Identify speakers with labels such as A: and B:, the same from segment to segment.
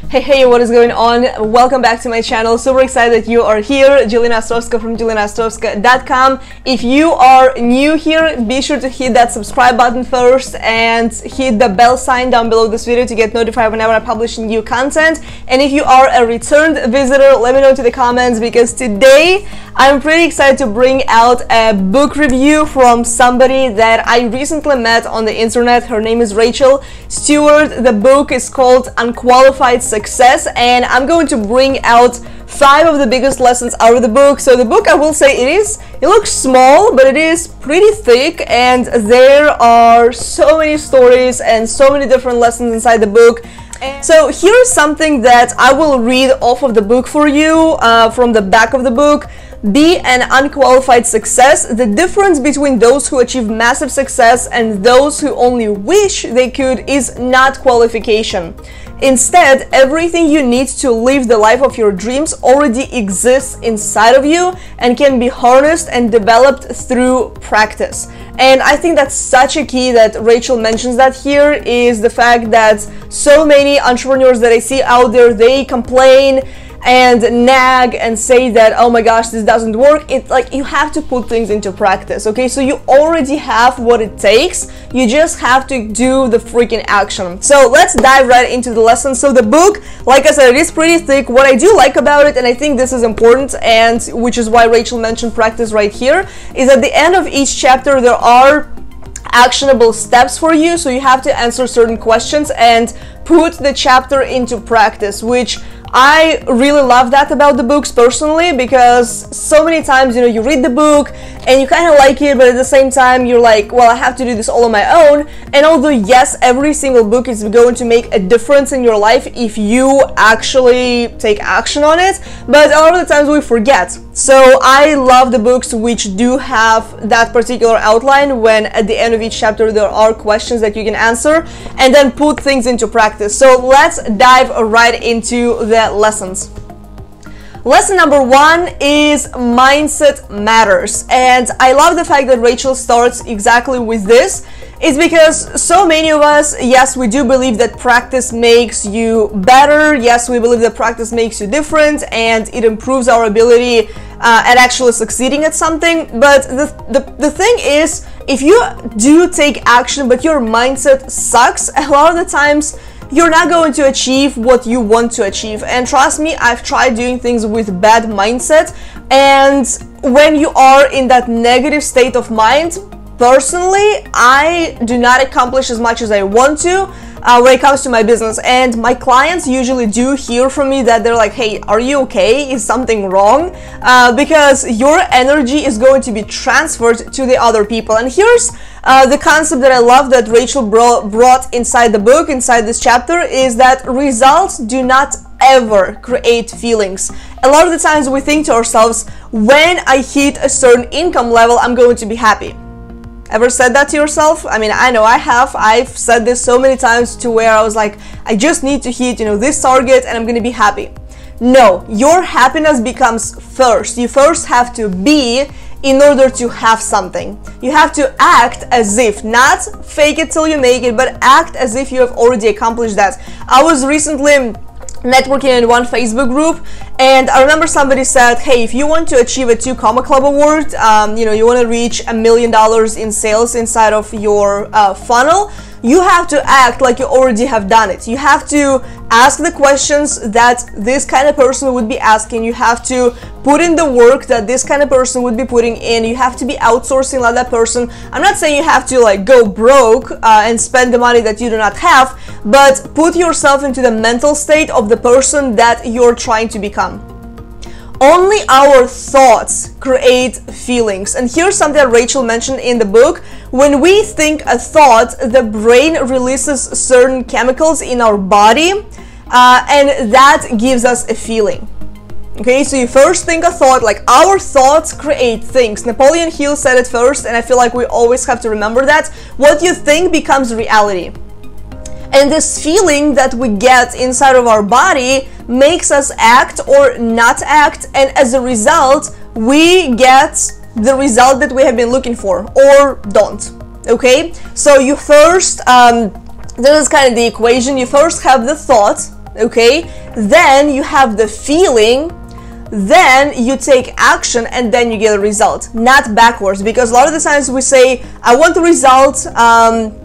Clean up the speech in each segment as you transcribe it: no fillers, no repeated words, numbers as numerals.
A: Hey, what is going on? Welcome back to my channel. Super excited that you are here. Jelena Ostrovska from JelenaOstrovska.com. If you are new here, be sure to hit that subscribe button first and hit the bell sign down below this video to get notified whenever I publish new content. And if you are a returned visitor, let me know in the comments, because today I'm pretty excited to bring out a book review from somebody that I recently met on the internet. Her name is Rachel Stewart. The book is called Unqualified Success, and I'm going to bring out 5 of the biggest lessons out of the book. So the book, I will say, it looks small, but it is pretty thick, and there are so many stories and so many different lessons inside the book. So here's something that I will read off of the book for you, from the back of the book. Be an unqualified success. The difference between those who achieve massive success and those who only wish they could is not qualification. Instead, everything you need to live the life of your dreams already exists inside of you and can be harnessed and developed through practice. And I think that's such a key that Rachel mentions that here, is the fact that so many entrepreneurs that I see out there, they complain and nag and say that, oh my gosh, this doesn't work. It's like you have to put things into practice, okay? So you already have what it takes. You just have to do the freaking action. So let's dive right into the lesson. So the book, like I said, it is pretty thick. What I do like about it, and I think this is important, and which is why Rachel mentioned practice right here, is at the end of each chapter there are actionable steps for you. So you have to answer certain questions and put the chapter into practice, which I really love that about the books personally, because so many times, you know, you read the book and you kind of like it, but at the same time you're like, well, I have to do this all on my own. And although yes, every single book is going to make a difference in your life if you actually take action on it, but a lot of the times we forget. So I love the books which do have that particular outline, when at the end of each chapter there are questions that you can answer and then put things into practice. So let's dive right into the lessons. Lesson number 1 is mindset matters. And I love the fact that Rachel starts exactly with this. It's because so many of us, yes, we do believe that practice makes you better. Yes, we believe that practice makes you different and it improves our ability at actually succeeding at something. But the thing is, if you do take action but your mindset sucks, a lot of the times you're not going to achieve what you want to achieve. And trust me, I've tried doing things with bad mindset, and when you are in that negative state of mind, personally, I do not accomplish as much as I want to when it comes to my business. And my clients usually do hear from me that they're like, hey, are you okay? Is something wrong? Because your energy is going to be transferred to the other people. And here's the concept that I love that Rachel brought inside the book, inside this chapter, is that results do not ever create feelings. A lot of the times we think to ourselves, when I hit a certain income level, I'm going to be happy. Ever said that to yourself? I mean, I know I have. I've said this so many times, to where I was like, I just need to hit, you know, this target and I'm going to be happy. No, your happiness becomes first. You first have to be in order to have something. You have to act as if, not fake it till you make it, but act as if you have already accomplished that. I was recently networking in one Facebook group, and I remember somebody said, hey, if you want to achieve a 2 Comma Club award, you know, you want to reach $1 million in sales inside of your funnel, you have to act like you already have done it. You have to ask the questions that this kind of person would be asking. You have to put in the work that this kind of person would be putting in. You have to be outsourcing like that person. I'm not saying you have to like go broke and spend the money that you do not have, but put yourself into the mental state of the person that you're trying to become. Only our thoughts create feelings. And here's something that Rachel mentioned in the book. When we think a thought, the brain releases certain chemicals in our body, and that gives us a feeling. Okay, so you first think a thought, like our thoughts create things. Napoleon Hill said it first, and I feel like we always have to remember that. What you think becomes reality. And this feeling that we get inside of our body makes us act or not act, and as a result, we get the result that we have been looking for, or don't. Okay, so you first, this is kind of the equation. You first have the thought, okay? Then you have the feeling, then you take action, and then you get a result, not backwards. Because a lot of the times we say, I want the result,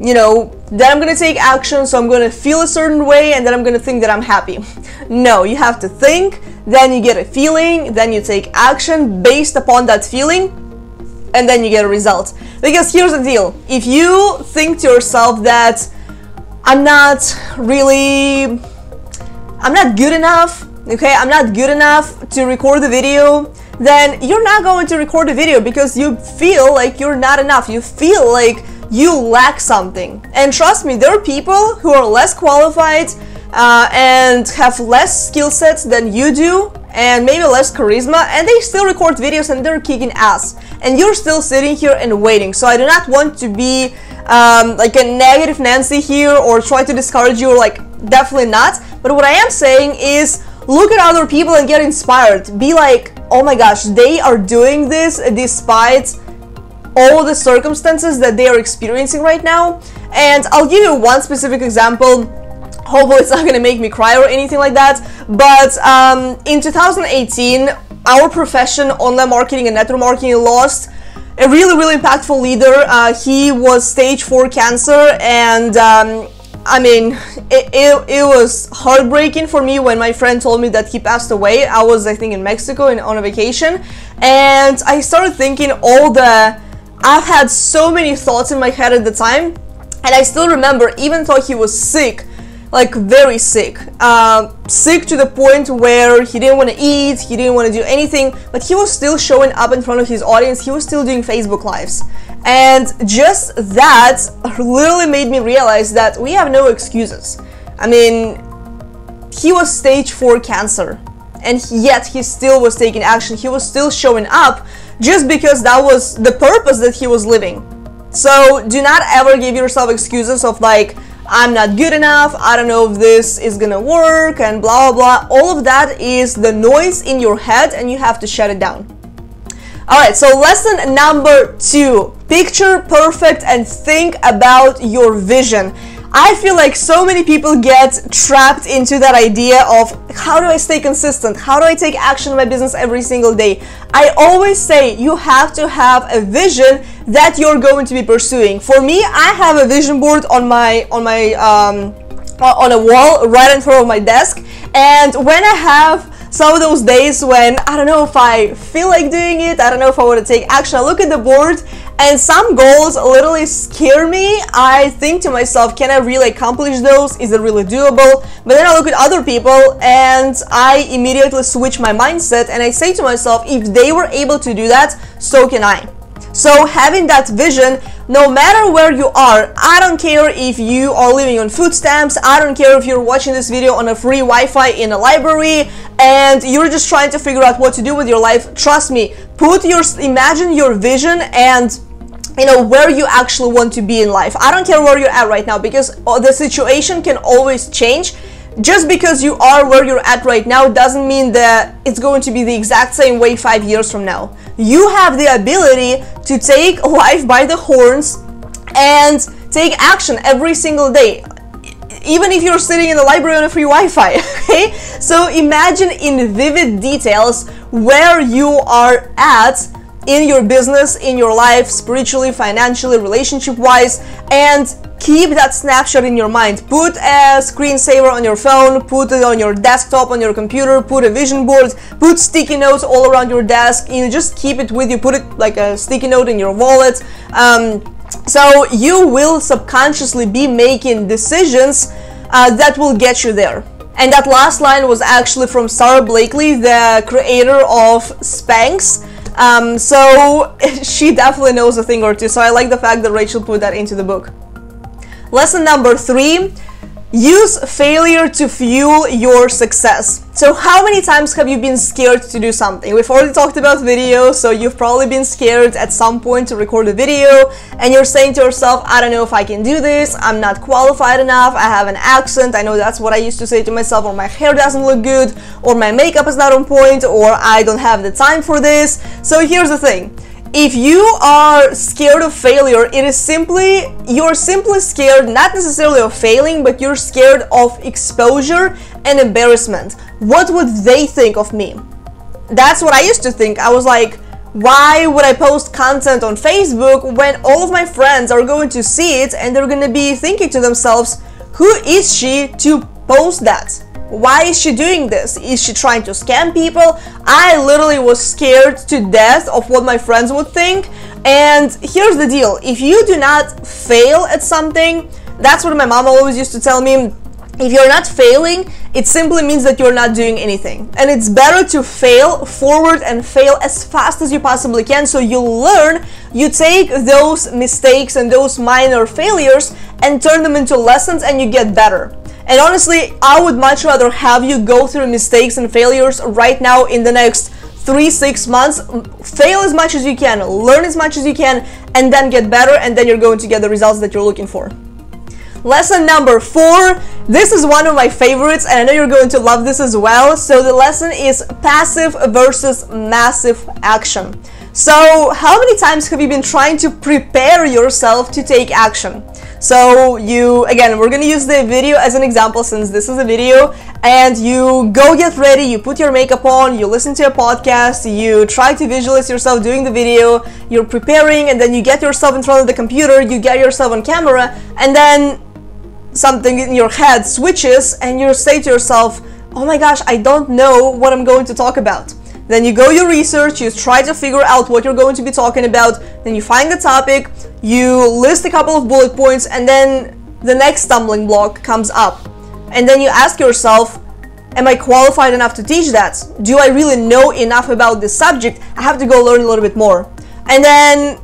A: you know, then I'm gonna take action, so I'm gonna feel a certain way, and then I'm gonna think that I'm happy. No, you have to think, then you get a feeling, then you take action based upon that feeling, and then you get a result. Because here's the deal, if you think to yourself that I'm not good enough, okay, I'm not good enough to record the video, then you're not going to record the video because you feel like you're not enough. You feel like you lack something. And trust me, there are people who are less qualified and have less skill sets than you do, and maybe less charisma, and they still record videos and they're kicking ass. And you're still sitting here and waiting. So I do not want to be like a negative Nancy here or try to discourage you, like, definitely not. But what I am saying is, look at other people and get inspired. Be like, oh my gosh, they are doing this despite all the circumstances that they are experiencing right now. And I'll give you one specific example. Hopefully it's not gonna make me cry or anything like that. But in 2018, our profession, online marketing and network marketing, lost a really impactful leader. He was stage 4 cancer, and I mean, it was heartbreaking for me when my friend told me that he passed away. I was, I think, in Mexico on a vacation, and I started thinking I've had so many thoughts in my head at the time, and I still remember, even though he was sick, like very sick, sick to the point where he didn't want to eat, he didn't want to do anything, but he was still showing up in front of his audience, he was still doing Facebook Lives. And just that literally made me realize that we have no excuses. I mean, he was stage 4 cancer, and yet he still was taking action, he was still showing up, just because that was the purpose that he was living. So do not ever give yourself excuses of like, I'm not good enough, I don't know if this is gonna work, and blah blah blah. All of that is the noise in your head, and you have to shut it down. Alright, so lesson number 2. Picture perfect and think about your vision. I feel like so many people get trapped into that idea of, how do I stay consistent? How do I take action in my business every single day? I always say you have to have a vision that you're going to be pursuing. For me, I have a vision board on a wall right in front of my desk, and when I have some of those days when I don't know if I feel like doing it, I don't know if I want to take action, I look at the board and some goals literally scare me. I think to myself, can I really accomplish those? Is it really doable? But then I look at other people and I immediately switch my mindset and I say to myself, if they were able to do that, so can I. So having that vision, no matter where you are, I don't care if you are living on food stamps, I don't care if you're watching this video on a free Wi-Fi in a library and you're just trying to figure out what to do with your life. Trust me, imagine your vision and you know where you actually want to be in life. I don't care where you're at right now, because the situation can always change. Just because you are where you're at right now doesn't mean that it's going to be the exact same way 5 years from now. You have the ability to take life by the horns and take action every single day, even if you're sitting in the library on a free Wi-Fi, okay? So imagine in vivid details where you are at in your business, in your life, spiritually, financially, relationship-wise, and keep that snapshot in your mind. Put a screensaver on your phone, put it on your desktop, on your computer, put a vision board, put sticky notes all around your desk. You just keep it with you, put it like a sticky note in your wallet. So you will subconsciously be making decisions that will get you there. And that last line was actually from Sarah Blakely, the creator of Spanx. So she definitely knows a thing or two. So I like the fact that Rachel put that into the book. Lesson number 3, use failure to fuel your success. So how many times have you been scared to do something? We've already talked about video, so you've probably been scared at some point to record a video and you're saying to yourself, I don't know if I can do this, I'm not qualified enough, I have an accent, I know that's what I used to say to myself, or my hair doesn't look good, or my makeup is not on point, or I don't have the time for this. So here's the thing. If you are scared of failure, you're simply scared not necessarily of failing, but you're scared of exposure and embarrassment. What would they think of me? That's what I used to think. I was like, why would I post content on Facebook when all of my friends are going to see it and they're going to be thinking to themselves, who is she to post that? Why is she doing this? Is she trying to scam people? I literally was scared to death of what my friends would think. And here's the deal. If you do not fail at something, that's what my mom always used to tell me. If you're not failing, it simply means that you're not doing anything. And it's better to fail forward and fail as fast as you possibly can, so you learn, you take those mistakes and those minor failures and turn them into lessons and you get better. And honestly, I would much rather have you go through mistakes and failures right now in the next 3-6 months. Fail as much as you can, learn as much as you can, and then get better, and then you're going to get the results that you're looking for. Lesson number 4, this is one of my favorites and I know you're going to love this as well. So the lesson is passive versus massive action. So how many times have you been trying to prepare yourself to take action? So again, we're going to use the video as an example since this is a video, and you go get ready, you put your makeup on, you listen to a podcast, you try to visualize yourself doing the video, you're preparing, and then you get yourself in front of the computer, you get yourself on camera, and then something in your head switches and you say to yourself, oh my gosh, I don't know what I'm going to talk about. Then you go your research, you try to figure out what you're going to be talking about, then you find the topic, you list a couple of bullet points, and then the next stumbling block comes up. And then you ask yourself, am I qualified enough to teach that? Do I really know enough about this subject? I have to go learn a little bit more. And then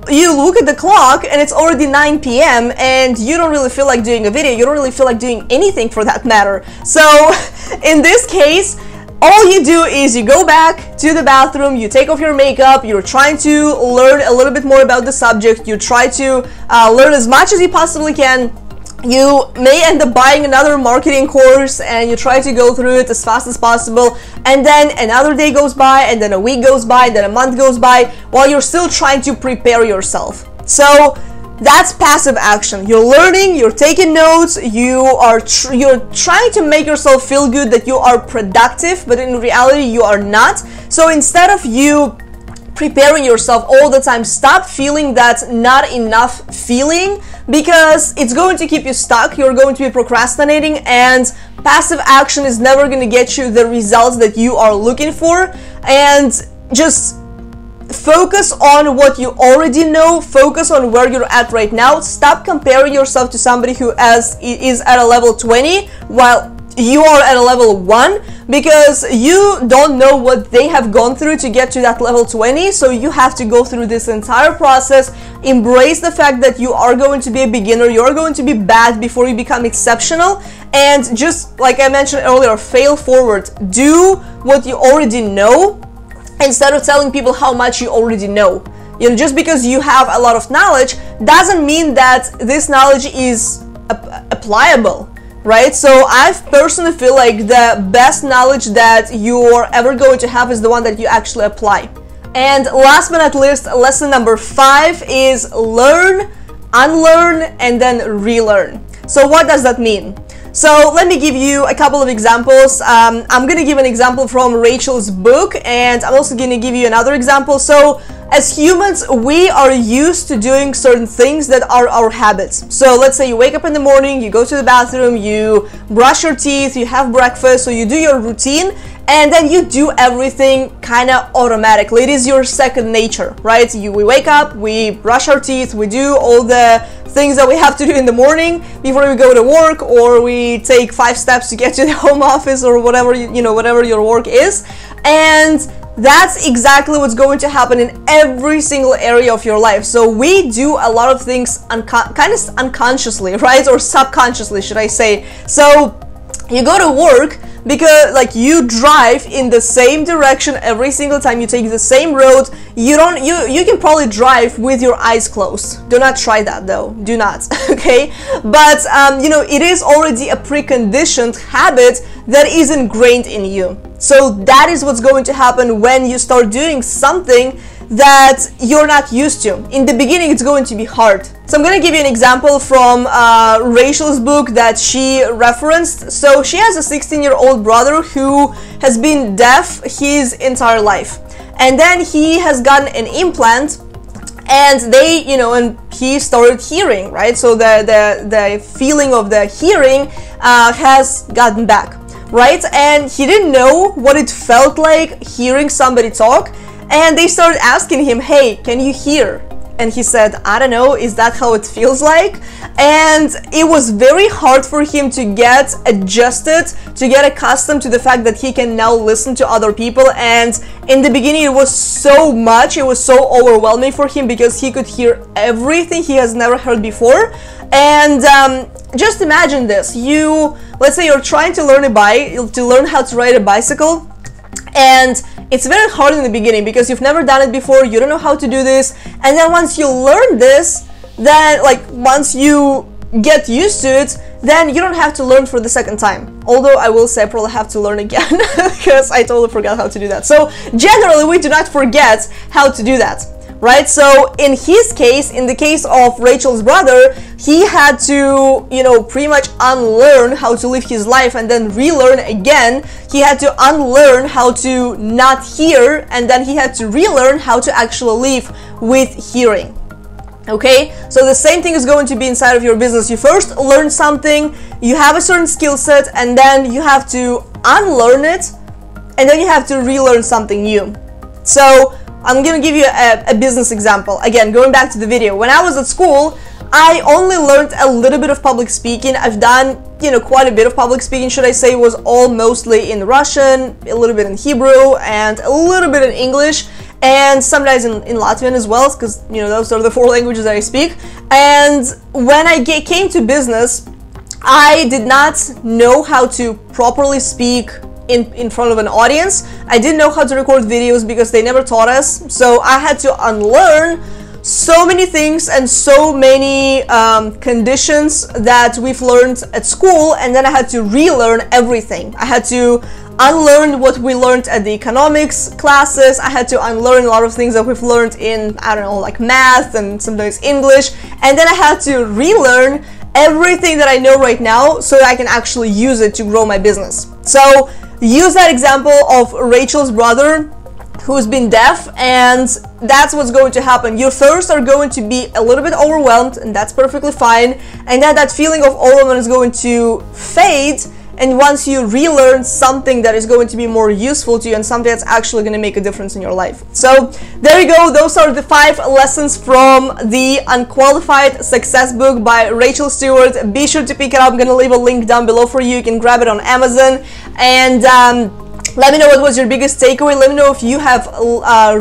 A: you look at the clock and it's already 9 p.m. and you don't really feel like doing a video, you don't really feel like doing anything for that matter. So in this case, all you do is you go back to the bathroom, you take off your makeup, you're trying to learn a little bit more about the subject, you try to learn as much as you possibly can. You may end up buying another marketing course and you try to go through it as fast as possible, and then another day goes by, and then a week goes by, and then a month goes by while you're still trying to prepare yourself. So that's passive action. You're learning, you're taking notes, you're trying to make yourself feel good that you are productive, but in reality you are not. So instead of you preparing yourself all the time, stop feeling that not enough feeling, because it's going to keep you stuck. You're going to be procrastinating, and passive action is never going to get you the results that you are looking for. And just focus on what you already know, focus on where you're at right now. Stop comparing yourself to somebody who is at a level 20 while you are at a level 1, because you don't know what they have gone through to get to that level 20. So you have to go through this entire process, embrace the fact that you are going to be a beginner, you're going to be bad before you become exceptional, and just like I mentioned earlier, fail forward. Do what you already know instead of telling people how much you already know. You know, just because you have a lot of knowledge doesn't mean that this knowledge is applicable. Right? So I personally feel like the best knowledge that you're ever going to have is the one that you actually apply. And last but not least, lesson number 5 is learn, unlearn, and then relearn. So what does that mean? So let me give you a couple of examples. I'm going to give an example from Rachel's book, and I'm also going to give you another example. So as humans, we are used to doing certain things that are our habits. So let's say you wake up in the morning, you go to the bathroom, you brush your teeth, you have breakfast, so you do your routine, and then you do everything kind of automatically. It is your second nature, right? We wake up, we brush our teeth, we do all the things that we have to do in the morning before we go to work, or we take 5 steps to get to the home office, or whatever, whatever your work is. And that's exactly what's going to happen in every single area of your life. So we do a lot of things kind of unconsciously, right? Or subconsciously, should I say. So you go to work because you drive in the same direction every single time, you take the same road. You can probably drive with your eyes closed. Do not try that though, do not. Okay, but it is already a preconditioned habit that is ingrained in you. So that is what's going to happen when you start doing something that you're not used to. In the beginning, it's going to be hard. So I'm going to give you an example from Rachel's book that she referenced. So she has a 16-year-old brother who has been deaf his entire life. And then he has gotten an implant, and they, and he started hearing, right? So the feeling of the hearing has gotten back, right? And he didn't know what it felt like hearing somebody talk. And they started asking him, hey, can you hear? And he said, I don't know, is that how it feels like? And it was very hard for him to get adjusted, to get accustomed to the fact that he can now listen to other people. And in the beginning, it was so much, it was so overwhelming for him because he could hear everything he has never heard before. And just imagine this, let's say you're trying to learn how to ride a bicycle, and it's very hard in the beginning because you've never done it before, you don't know how to do this, and then once you learn this, then once you get used to it, then you don't have to learn for the second time. Although I will say I probably have to learn again because I totally forgot how to do that. So generally we do not forget how to do that, right? So in his case, in the case of Rachel's brother, he had to, pretty much unlearn how to live his life and then relearn again. He had to unlearn how to not hear, and then he had to relearn how to actually live with hearing. Okay, so the same thing is going to be inside of your business. You first learn something, you have a certain skill set, and then you have to unlearn it, and then you have to relearn something new. So I'm gonna give you a business example. Again, going back to the video. When I was at school, I only learned a little bit of public speaking. I've done, quite a bit of public speaking, should I say. It was all mostly in Russian, a little bit in Hebrew, and a little bit in English, and sometimes in Latvian as well, because, those are the 4 languages that I speak. And when I came to business, I did not know how to properly speak in front of an audience. I didn't know how to record videos because they never taught us. So I had to unlearn so many things and so many conditions that we've learned at school, and then I had to relearn everything. I had to unlearn what we learned at the economics classes. I had to unlearn a lot of things that we've learned in, I don't know, like math and sometimes English, and then I had to relearn everything that I know right now so that I can actually use it to grow my business. So use that example of Rachel's brother who's been deaf, and that's what's going to happen. You first are going to be a little bit overwhelmed, and that's perfectly fine, and then that feeling of overwhelm is going to fade, and once you relearn something that is going to be more useful to you and something that's actually going to make a difference in your life. So there you go. Those are the 5 lessons from the Unqualified Success book by Rachel Stewart. Be sure to pick it up. I'm going to leave a link down below for you. You can grab it on Amazon, and let me know what was your biggest takeaway. Let me know if you have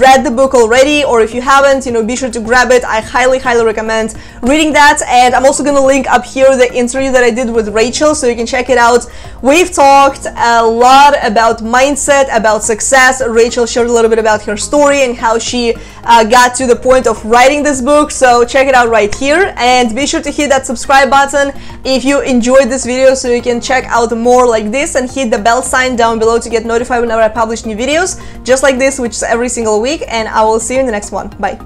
A: read the book already, or if you haven't, be sure to grab it. I highly recommend reading that. And I'm also going to link up here the interview that I did with Rachel, so you can check it out. We've talked a lot about mindset, about success. Rachel shared a little bit about her story and how she got to the point of writing this book. So check it out right here, and be sure to hit that subscribe button if you enjoyed this video, so you can check out more like this, and hit the bell sign down below to get notified whenever I publish new videos just like this, which is every single week. And I will see you in the next one. Bye.